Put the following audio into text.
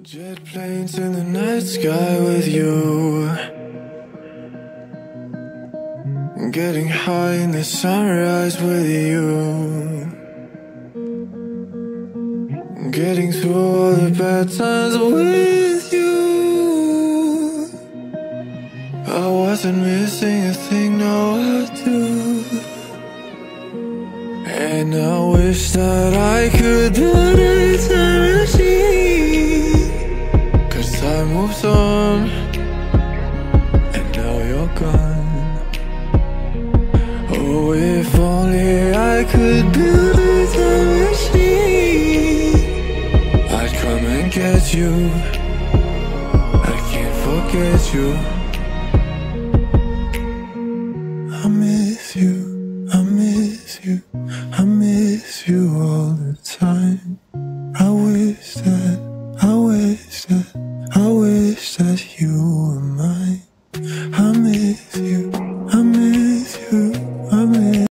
Jet planes in the night sky with you, getting high in the sunrise with you, getting through all the bad times with you. I wasn't missing a thing, no I do. And I wish that I could build a time machine, 'cause time moves on, and now you're gone. Oh, if only I could build a time machine, I'd come and get you. I can't forget you.